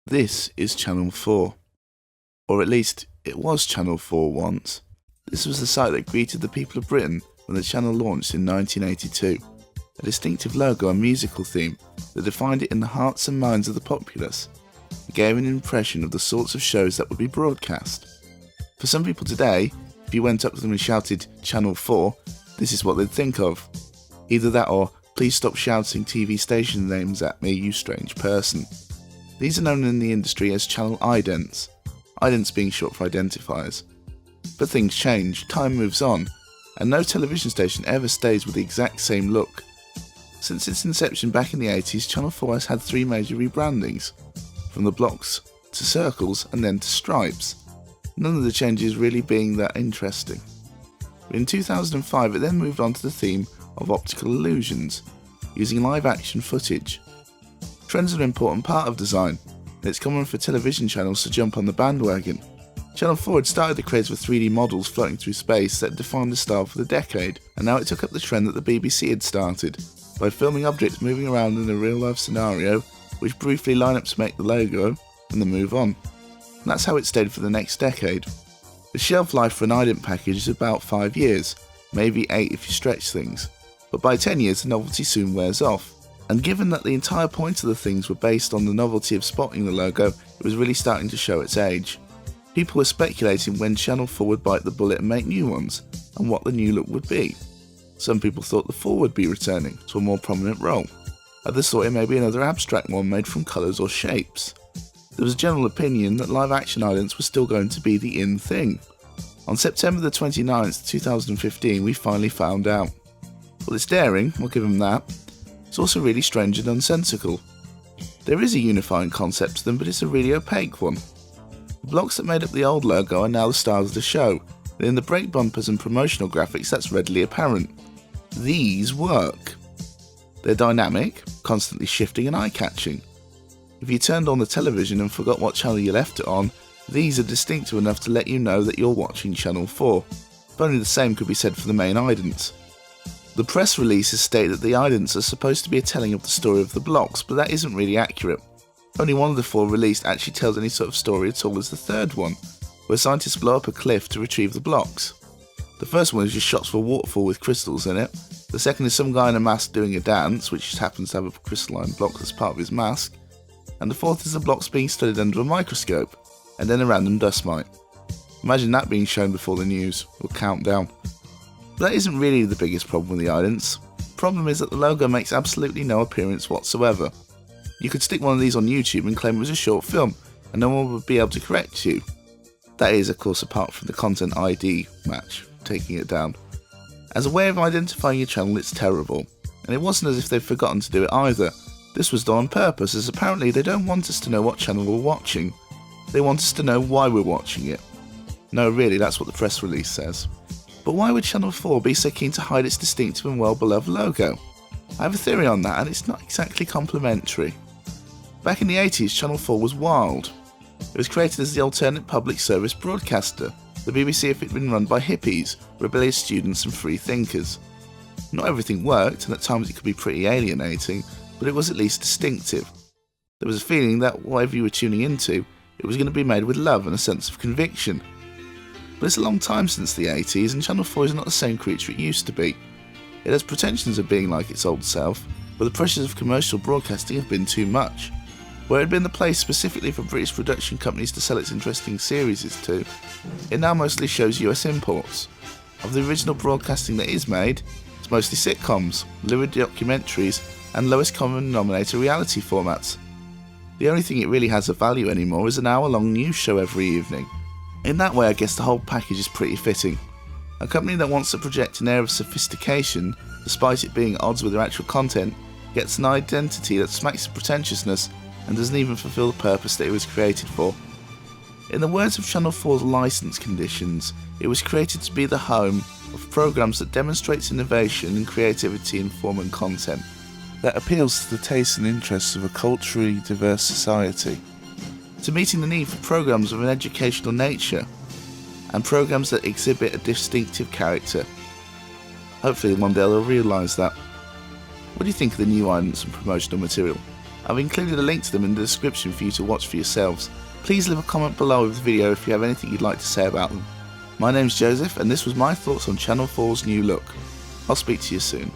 This is Channel 4. Or at least, it was Channel 4 once. This was the site that greeted the people of Britain when the channel launched in 1982. A distinctive logo and musical theme that defined it in the hearts and minds of the populace. It gave an impression of the sorts of shows that would be broadcast. For some people today, if you went up to them and shouted Channel 4, this is what they'd think of. Either that or, please stop shouting TV station names at me, you strange person. These are known in the industry as channel idents, idents being short for identifiers. But things change, time moves on, and no television station ever stays with the exact same look. Since its inception back in the 80s, Channel 4 has had three major rebrandings, from the blocks to circles and then to stripes, none of the changes really being that interesting. In 2005 it then moved on to the theme of optical illusions, using live action footage. Trends are an important part of design, and it's common for television channels to jump on the bandwagon. Channel 4 had started the craze with 3D models floating through space that defined the style for the decade, and now it took up the trend that the BBC had started, by filming objects moving around in a real-life scenario, which briefly line up to make the logo, and then move on. And that's how it stayed for the next decade. The shelf life for an ident package is about 5 years, maybe 8 if you stretch things, but by 10 years the novelty soon wears off. And given that the entire point of the things were based on the novelty of spotting the logo, it was really starting to show its age. People were speculating when Channel 4 would bite the bullet and make new ones, and what the new look would be. Some people thought the 4 would be returning to a more prominent role. Others thought it may be another abstract one made from colours or shapes. There was a general opinion that live action idents were still going to be the in thing. On September the 29th, 2015, we finally found out. Well, it's daring, we'll give them that. It's also really strange and nonsensical. There is a unifying concept to them, but it's a really opaque one. The blocks that made up the old logo are now the stars of the show, and in the brake bumpers and promotional graphics that's readily apparent. These work. They're dynamic, constantly shifting and eye-catching. If you turned on the television and forgot what channel you left it on, these are distinctive enough to let you know that you're watching Channel 4, but only the same could be said for the main idents. The press releases state that the idents are supposed to be a telling of the story of the blocks, but that isn't really accurate. Only one of the 4 released actually tells any sort of story at all as the third one, where scientists blow up a cliff to retrieve the blocks. The first one is just shots of a waterfall with crystals in it, the second is some guy in a mask doing a dance, which just happens to have a crystalline block as part of his mask, and the fourth is the blocks being studied under a microscope, and then a random dust mite. Imagine that being shown before the news, or countdown. But that isn't really the biggest problem with the idents. The problem is that the logo makes absolutely no appearance whatsoever. You could stick one of these on YouTube and claim it was a short film, and no one would be able to correct you. That is, of course, apart from the content ID match, taking it down. As a way of identifying your channel, it's terrible, and it wasn't as if they'd forgotten to do it either. This was done on purpose, as apparently they don't want us to know what channel we're watching. They want us to know why we're watching it. No, really, that's what the press release says. But why would Channel 4 be so keen to hide its distinctive and well-beloved logo? I have a theory on that, and it's not exactly complimentary. Back in the 80s, Channel 4 was wild. It was created as the alternate public service broadcaster, the BBC if it had been run by hippies, rebellious students and free thinkers. Not everything worked, and at times it could be pretty alienating, but it was at least distinctive. There was a feeling that whatever you were tuning into, it was going to be made with love and a sense of conviction. But it's a long time since the 80s, and Channel 4 is not the same creature it used to be. It has pretensions of being like its old self, but the pressures of commercial broadcasting have been too much. Where it had been the place specifically for British production companies to sell its interesting series to, it now mostly shows US imports. Of the original broadcasting that is made, it's mostly sitcoms, lurid documentaries, and lowest common denominator reality formats. The only thing it really has of value anymore is an hour-long news show every evening. In that way, I guess the whole package is pretty fitting. A company that wants to project an air of sophistication, despite it being at odds with their actual content, gets an identity that smacks of pretentiousness and doesn't even fulfill the purpose that it was created for. In the words of Channel 4's license conditions, it was created to be the home of programs that demonstrates innovation and creativity in form and content, that appeals to the tastes and interests of a culturally diverse society, to meeting the need for programs of an educational nature, and programs that exhibit a distinctive character. Hopefully one day they'll realise that. What do you think of the new items and promotional material? I've included a link to them in the description for you to watch for yourselves. Please leave a comment below with the video if you have anything you'd like to say about them. My name's Joseph, and this was my thoughts on Channel 4's new look. I'll speak to you soon.